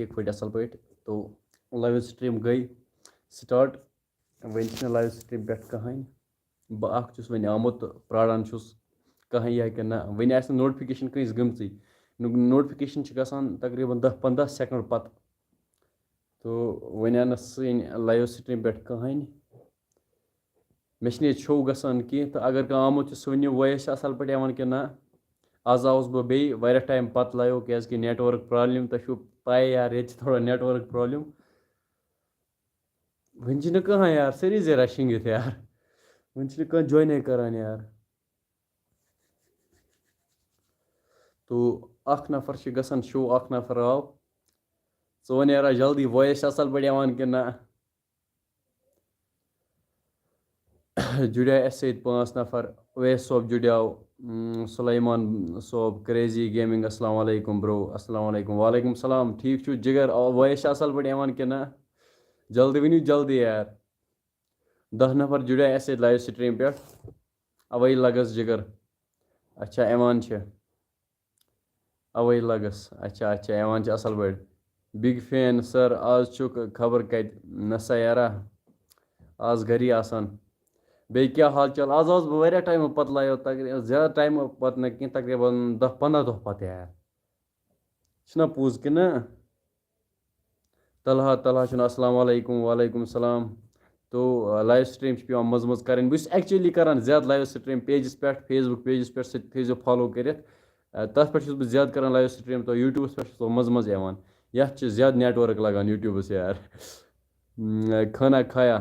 एक पट असल पे तो लाइव स्ट्रीम गई स्टार्ट वन लाइव स्ट्रीम पे कहें बहुत वन आमुत प्राणान कहें यह कि ना वन आ नोटिफिकेशन कंस गमच नोटिफिकेशन गसान तकरीबन 10-15 सेकंड पत तो वन आ सन लाइव स्ट्रीम पे कहें मे शो गसान कह तो अगर कह आमुत सह वन वॉइस असल पे कि ना आज आउस बह बे टाइम पत लाइव क्या नेटवर्क प्रॉब्लम तुम पाए यार ये थोड़ा नेटवर्क प्रॉब्लम वन कहाँ यार सारी जरा शिंगित यार वन कह जॉइन करान यार तो अख नफर गसान शो अख नफर आव वन यार जल्दी वॉइस असल पे कि ना जुड़ा अस 5 नफर अवैस सोब जुड़ाव सुलेमान सोब क्रेजी गेमिंग अस्सलाम वालेकुम ब्रो अस्सलाम वालेकुम वालेकुम सलाम ठीक छु जिगर वॉइस असल पे कि ना जल्दी वनु जल्दी यार 10 नफर जुड़ा अस लाइव स्ट्रीम पे अवै लगस जिगर अच्छा एवान अवै लगस अच्छा अच्छा एवान असल पे बिग फैन सर आज चुक खबर कत नसा यारा आज घरी आसान बे क्या हाल चाल आज बह वारिया टाइम पत लाइव तकरीबन ज़्यादा टाइम पत न कह तकरीबन 10-15 दह पत यार पूज कि ना तलहा अस्सलाम वालेकुम वालेकुम सलाम तो लाइव स्ट्रीम पे मज मज कर बस एक्चुअली करान ज्यादा लाइव स्ट्रीम पेजस पे फेसबुक पेजस पे थो फॉलो कर तथ पे बह ज्यादा करान लाइव स्ट्रीम तो यूट्यूबस पे मज मज यह ज्यादा नेटवर्क लगान यूट्यूबस यार खाना खाया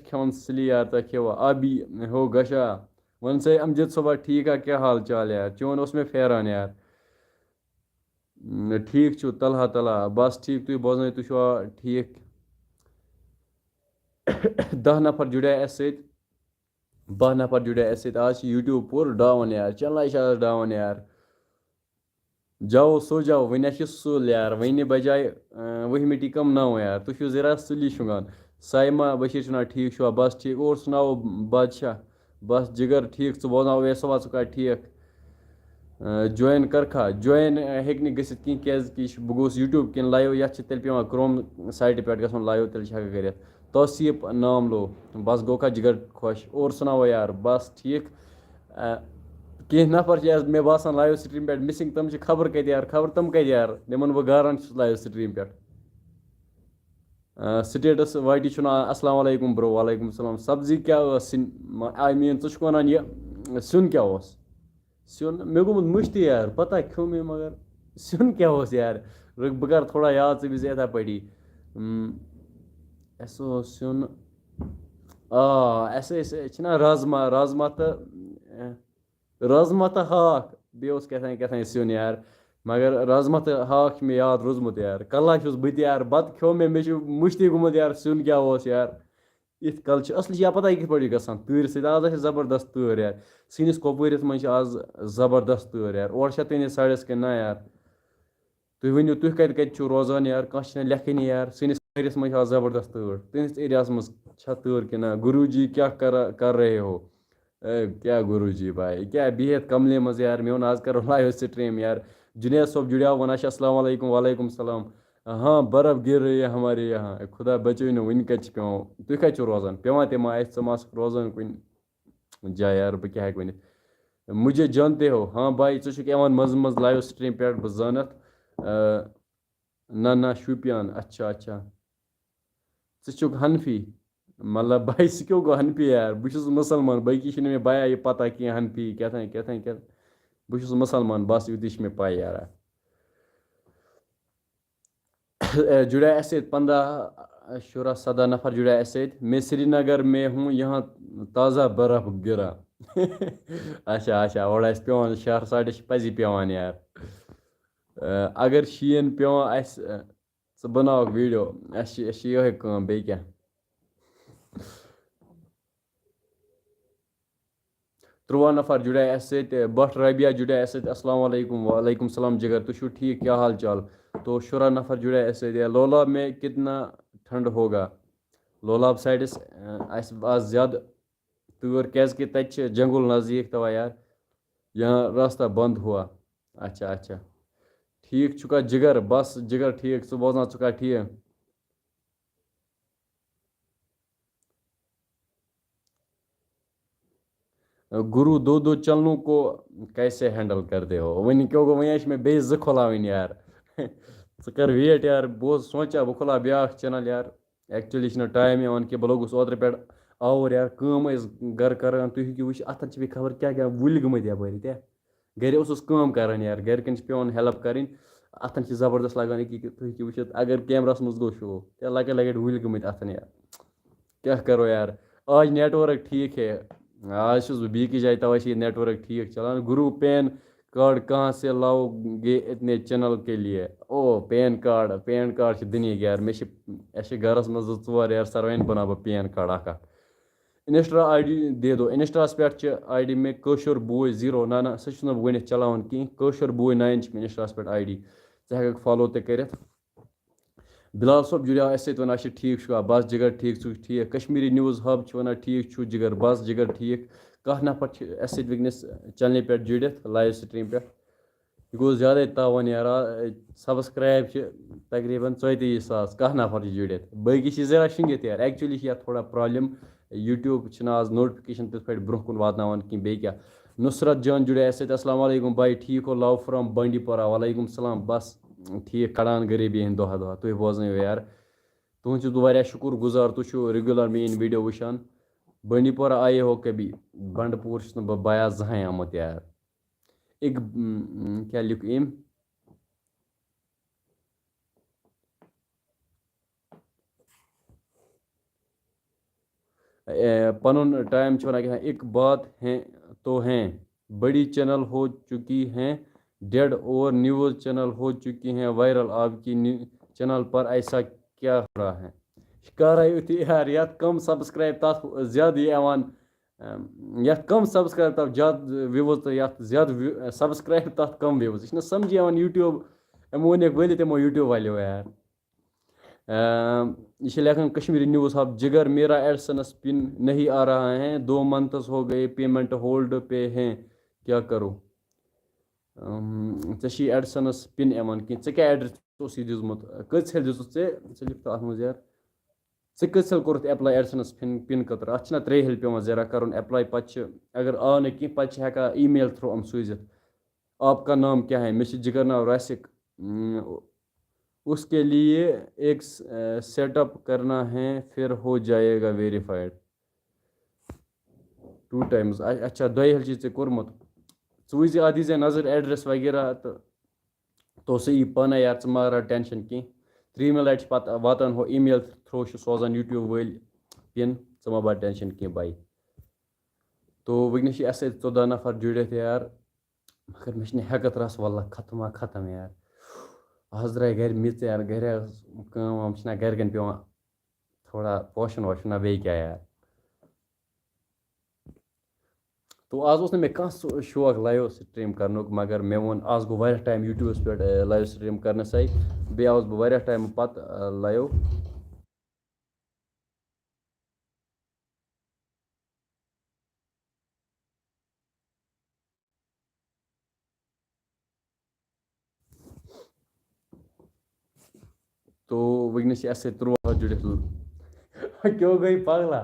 खेवन सली यार तो खेवा अभी हो गशा वन से अमजद सुबह ठीक है क्या हाल चाल यार चोन उस में फेरान यार ठीक छु तलहा तलहा बस ठीक तुम बोजन तुम ठीक 10 नफर जुड़ा अस 12 नफर जुड़ा अस आज यूट्यूब पूर डाउन यार चैनल डाउन यार जाओ सो जाओ वन सुल यार वन बजाय वही मिट्टी कम 9 यार तुम जरा सुली शुगान साइमा बशीर चुना ठीक छुआ बस ठीक और सुनाओ बादशाह बस जिगर ठीक बोजना वे सवा चा ठीक जॉइन करखा जॉइन हेक गि क्या बह गोस यूट्यूब किन लाइव ये तेल पे क्रोम साइट पे गन लाइव तेल कर तौसीफ नाम लो बस गो का जिगर खुश और सुनाओ यार बस ठीक कह नफर मे बासान लाइव स्ट्रीम पे मिसिंग तम खबर कत यार खबर तम कत यार निमन बह गारान लाइव स्ट्रीम पे स्टेटस वाटी अस्सलाम वालेकुम ब्रो वालेकुम सलाम सब्जी क्या आई मीन च वन यह सुन क्या सुन मे गोमुत मुश्ती यार पता क्यों मे मगर सुन क्या यार बह कर थोड़ा याद विज यथा पटी सुन राजमा राजमा तो राजमा तो हाक बह सुन यार मगर राजमा तो हाक मे याद रोजमुत यार कल्ला बह यार बत खो मे मुश्ती गोमुत यार सुन क्या यार इत कल असली या पता कत पे गसान तूर सत आज जबरदस्त तूर यार सनिस कपवरिस मज आज जबरदस्त तूर यार और तनिस साइडस कि ना यार तुम वनु तुम कत रोजान यार कह लेखनी यार सनिस एरियास मज आज जबरदस्त तूर तुस एरियास मज तूर कि ना गुरु जी क्या कर रहे हो क्या गुरु जी भाई क्या बिहत कमले मज यार मे आज करो लाइव स्ट्रीम यार जुनेद सोब जुड़ा वन अस्सलाम वालेकुम वालेकुम सलाम हाँ बर्फ गिर रही है हमारे यहाँ खुदा बचो न वन कत पे तुम कत रोजान पे तम च रोजान कुन जाए यार बह क्या वन मुझे जानते हो हाँ भाई वन मज मज लाइव स्ट्रीम पे बह जानत ना ना शुपियान अच्छा अच्छा चुक हनफी मतलब भाई सह क्यों गो हनफी यार बह मुसलमान बकी मे बाया ये पता कह हनफी क्या बह मुसलमान बस युत मे पाई यार जुड़ा अस 15-16-17 नफर जुड़ा अस मैं श्रीनगर में हूँ यहाँ ताज़ा बर्फ गिरा अच्छा अच्छा और पे शहर साइड पजी पेवान यार अगर शीन पे बनाओ वीडियो ये बे क्या 13 नफर जुड़ा अस बट रबिया जुड़ा अस अस्सलाम वालेकुम वालेकुम सलाम जिगर तुम ठीक क्या हाल चाल तो 16 नफर जुड़ा अस लोलाब में कितना ठंड होगा लोलाब साइडस आज ज़्यादा तूर क्या तत जंगल नज़दीक तवा यार यहाँ रास्ता बंद हुआ अच्छा अच्छा ٹھیٖک چھُکھا جِگر بس جِگر ٹھیٖک ژٕ بوزان ژٕ چھُکھا ٹھیٖک गुरु दो दो चैनलों को कैसे हैंडल करते हो वहीं क्योंकि वहीं में बेस ज खोलावन यार च कर वेट यार बह सोचा बह खोला ब्या चैनल यार एक्चुअली टाइम यान कि बह लोगुस ओत्र पे आवर यार कम गर कर तुम हेकि वो अतन भी खबर क्या क्या वुल गमत यपर त्या गर कम करान यार गरकन पे हेल्प करें अतन जबरदस्त लगान तुम हेकि वुचित अगर कैमरस मज गो शो क्या लगे लगे वुल गमत अतन यार क्या करो यार आज नेटवर्क ठीक है आज बी की जाए तवे नेटवर्क ठीक चलान गुरु पैन कार्ड कहाँ से लाओगे इतने चैनल के लिए ओ पैन कार्ड दुनिया यार मे गरस मज जोर यार सरवन बना बह पैन कार्ड अख इंस्टा आई डी दे दो इंस्टास पे आई डी में कशर बोय जीरो ना सह वन चलान कहीं कशर बोय 9 इंस्टास पे आई डी हेक फॉलो कर बिलाल सोब जुड़िया अस वन ठीक बस जिगर ठीक ठीक कश्मीरी न्यूज़ हब वन ठीक जिगर बस जिगर ठीक कह नफर अस वनस चैनल पे जुड़ित लाइव स्ट्रीम पे यह गो ज्यादा तावन यार सब्सक्राइब तकरीबन 34,000 कह नफर जुड़ित बाकी जरा शिंगित यार एक्चुअली थोड़ा प्रॉब्लम यूट्यूब आज नोटिफिकेशन तिथ पे ब्रोह कुन वातान कि बे क्या नुसरत जान जुड़े अस अस्सलाम वालेकुम भाई ठीक हो लव फ्रॉम बंडीपोरा वालेकुम सलाम बस ठीक कड़ान गरीबी हंद दोहा दोहा तुम बोजन यार तुहद बह शुक्र गुजार तुम रेगुलर मेन वीडियो वुचान बंडीपोरा आए हो कभी बंडपुर बह बया जहां आमुत यार एक क्या लिख इम पनुन टाइम वन एक बात है तो हैं बड़ी चैनल हो चुकी हैं डेड और न्यूज़ चैनल हो चुकी हैं वायरल आपकी चैनल पर ऐसा क्या हो रहा है कर यार यत कम सब्सक्राइब तथ ज्यादा यत कम सब्सक्राइब तथ ज्यादा व्यूज तो यत ज्यादा सब्सक्राइब तथ कम व्यूज यह समझ यूट्यूब यमो वन तमो यूट्यूब वालों यार ये लेखन कश्मीरी न्यूज़ हब जिगर मेरा एडसनस पिन नहीं आ रहा है 2 मंथ्स हो गए पेमेंट होल्ड पे हैं क्या करो चे एडसनस पिन एमान कि क्या एड्रेस दिसमुत कस दिस लिख तो अत यार कस कोर्त एप्लाई एडसनस पिन खतर अत 3 हल पे जरा कर एप्लाई पे अगर आ न कह पे हेका ईमेल थ्रू हम सूजित आपका नाम क्या है मे जिगर नाव रासिक उसके लिए एक सेटअप करना है फिर हो जाएगा वेरीफाइड 2 टाइम्स अच्छा 2 हल चे कोर्मुत वुज अत दी नजर एड्रेस वगैरह तो सही पाना यार मारा टेंशन कह 3 लट पे वातान हो ईमेल थ्रू सोजान यूट्यूब वल पिन मा बार टेंशन कह भाई तो वनस अस 14 नफर जुड़ित यार मगर मे हेकत रस वल्ला खत्म यार आज द्राय गर मिच यार गर कम गरकन पे थोड़ा पोशन वोशन बे क्या यार तो आज मे कह शौक लाइव स्ट्रीम कर मगर मे वो आज गो वारिया टाइम यूट्यूबस पे लाइव स्ट्रीम करनस बे आस बह वारिया टाइम पत लाइव तो वनस अस 13 जुड़ित क्यों गई पगला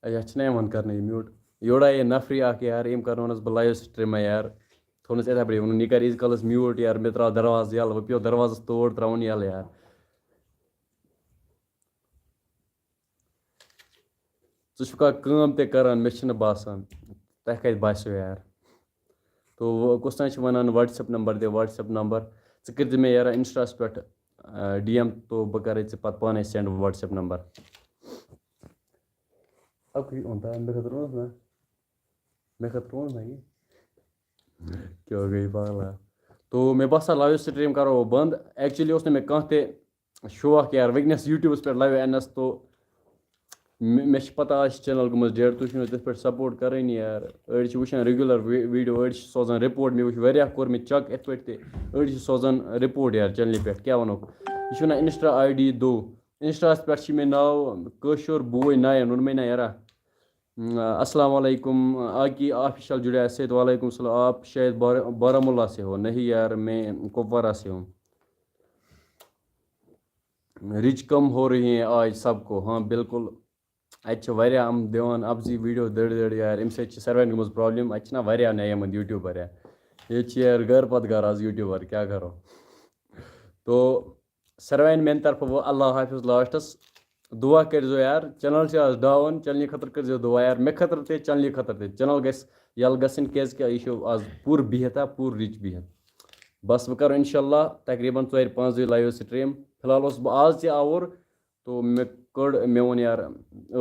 यह कर म्यूट योड़ा ये नफरी यार यम कर बह लाइव स्ट्रीम यार थोनस इथे पे वो कर यीज कलस म्यूट यार मे त्रा दरवाज यल वो पे दरवाज तोड़ त्रावन यल यार चुका कम ते करान मे बासान तह कत बासो यार तो कुछ वन व्हाट्सएप नंबर दे व्हाट्सएप नंबर कर मे यार इंस्टास पे DM तो बह कर पे पाने सेंड व्हाट्सएप नंबर अब मे खतर ना ये क्या गई पागला तो मे बसा लाइव स्ट्रीम करो बंद एक्चुअली मे कह शौक यार वैकनेस यूट्यूबस पे लाइव एनस तो मे पता आज चैनल गम डेड तुम तथ पे सपोर्ट करें यार अड़ वुचान रेगुलर वीडियो अड़ सोजान रिपोर्ट मे वो कोर मे चेक इत पे अड़ सोजान रिपोर्ट यार चैनल पे क्या वनो यह इंस्टा ID 2 इंस्टा पे मे नाव कशुर बोय नायन वोन मे ना यारा अस्सलामुअलैकुम आकी ऑफिशियल जुड़ा से वालेकुम सलाम आप शायद बारामूला से हो नहीं यार मैं कुपवारा से हूँ रिच कम हो रही हैं आज सबको हाँ बिल्कुल अच्छा हम दिवान अबजी वीडियो दड़ यार अम सर्वन गम प्रॉब्लम अच्छा वारिया नयमंद यूट्यूबर यार घर पत घर आज यूट्यूबर क्या करो तो सर्वन मेन तरफ वो अल्लाह हाफिज लास्टस दुआ कर यार चैनल से आज डाउन चैनल खतर कर दुआ यार मे खतर ते चैनल खतर ते चैनल यल गसन क्या यह आज पूर बिहत पूर रिच बिहत बस वह करो इंशाल्लाह तकरीबन 4-5 दिन लाइव स्ट्रीम फिलहाल बह आज ते आवर तो मे वो यार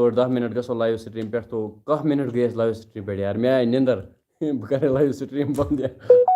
8-10 मिनट गो लाइव स्ट्रीम पे तो 10 मिनट गई लाइव स्ट्रीम पे यार मे आई निंदर बह कर लाइव स्ट्रीम बंद यार